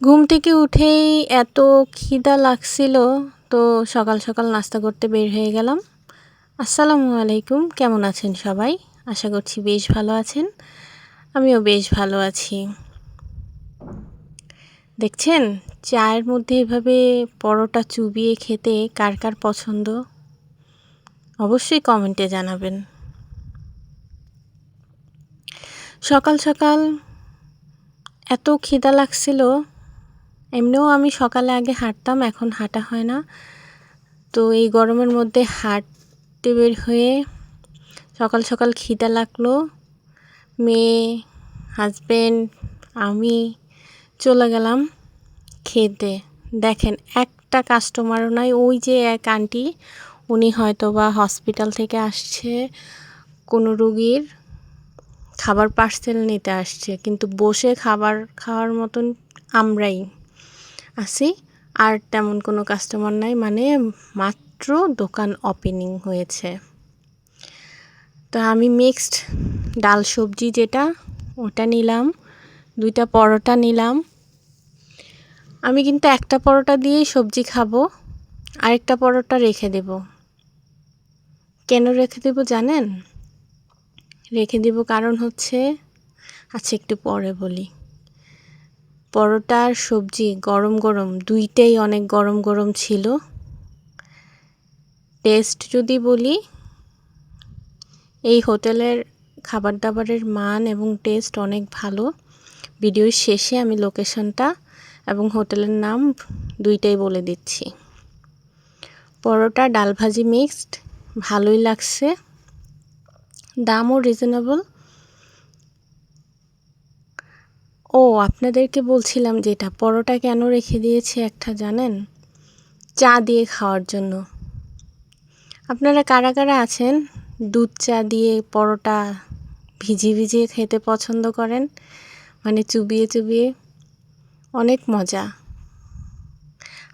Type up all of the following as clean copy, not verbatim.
ঘুম থেকে উঠেই এত খিদা লাগছিল, তো সকাল সকাল নাস্তা করতে বের হয়ে গেলাম। আসসালামু আলাইকুম, কেমন আছেন সবাই? আশা করছি বেশ ভালো আছেন। আমিও বেশ ভালো আছি। দেখছেন, চায়ের মধ্যে এভাবে পরোটা চুবিয়ে খেতে কার কার পছন্দ? অবশ্যই কমেন্টে জানাবেন। সকাল সকাল এত খিদা লাগছিল। এমনিও আমি সকালে আগে হাঁটতাম, এখন হাঁটা হয় না। তো এই গরমের মধ্যে হাঁটতে বের হয়ে সকাল সকাল খিদা লাগলো। মেয়ে, হাজবেন্ড, আমি চলে গেলাম খেতে। দেখেন, একটা কাস্টমারও নাই। ওই যে এক আন্টি, উনি হয়তো বা হসপিটাল থেকে আসছে, কোনো রুগীর খাবার পার্সেল নিতে আসছে, কিন্তু বসে খাবার খাওয়ার মতন আমরাই আছি। আর তেমন কোনো কাস্টমার নাই, মানে মাত্র দোকান ওপেনিং হয়েছে। তো আমি মিক্সড ডাল সবজি যেটা, ওটা নিলাম, 2টা পরোটা নিলাম। আমি কিন্তু একটা পরোটা দিয়েই সবজি খাবো, আরেকটা পরোটা রেখে দেব। কেন রেখে দেব জানেন? রেখে দেব কারণ হচ্ছে, আচ্ছা একটু পরে বলি। পরোটা আর সবজি গরম গরম, দুইটাই অনেক গরম গরম ছিল। টেস্ট যদি বলি, এই হোটেলের খাবার দাবারের মান এবং টেস্ট অনেক ভালো। ভিডিওর শেষে আমি লোকেশনটা এবং হোটেলের নাম দুইটাই বলে দিচ্ছি। পরোটা ডাল ভাজি মিক্সড, ভালোই লাগছে, দামও রিজনেবল। ও, আপনাদেরকে বলছিলাম যেটা, পরোটা কেন রেখে দিয়েছি একটা জানেন? চা দিয়ে খাওয়ার জন্য। আপনারা কারা কারা আছেন দুধ চা দিয়ে পরোটা ভিজিয়ে খেতে পছন্দ করেন? মানে চুবিয়ে চুবিয়ে, অনেক মজা।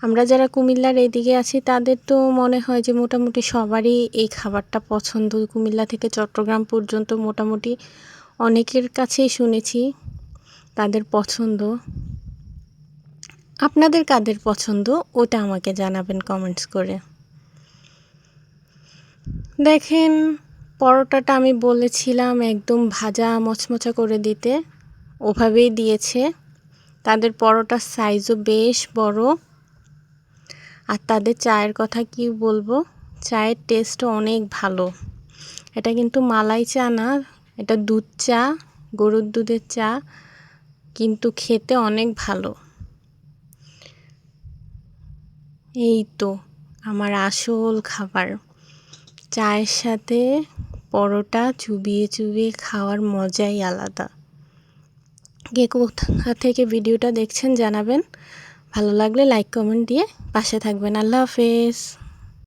আমরা যারা কুমিল্লার এদিকে আছি তাদের তো মনে হয় যে মোটামুটি সবারই এই খাবারটা পছন্দ। কুমিল্লা থেকে চট্টগ্রাম পর্যন্ত মোটামুটি অনেকের কাছেই শুনেছি তাদের পছন্দ। আপনাদের কাদের পছন্দ ওটা আমাকে জানাবেন কমেন্টস করে। দেখেন, পরোটাটা আমি বলেছিলাম একদম ভাজা মচমচা করে দিতে, ওভাবেই দিয়েছে। তাদের পরোটার সাইজও বেশ বড়। আর তাদের চায়ের কথা কি বলবো, চায়ের টেস্টও অনেক ভালো। এটা কিন্তু মালাই চা না, এটা দুধ চা, গরুর দুধের চা, কিন্তু খেতে অনেক ভালো। এই তো আমার আসল খাবার, চায়ের সাথে পরোটা চুবিয়ে চুবিয়ে খাওয়ার মজাই আলাদা। কে কোথা থেকে ভিডিওটা দেখছেন জানাবেন। ভালো লাগলে লাইক কমেন্ট দিয়ে পাশে থাকবেন। আল্লাহ হাফেজ।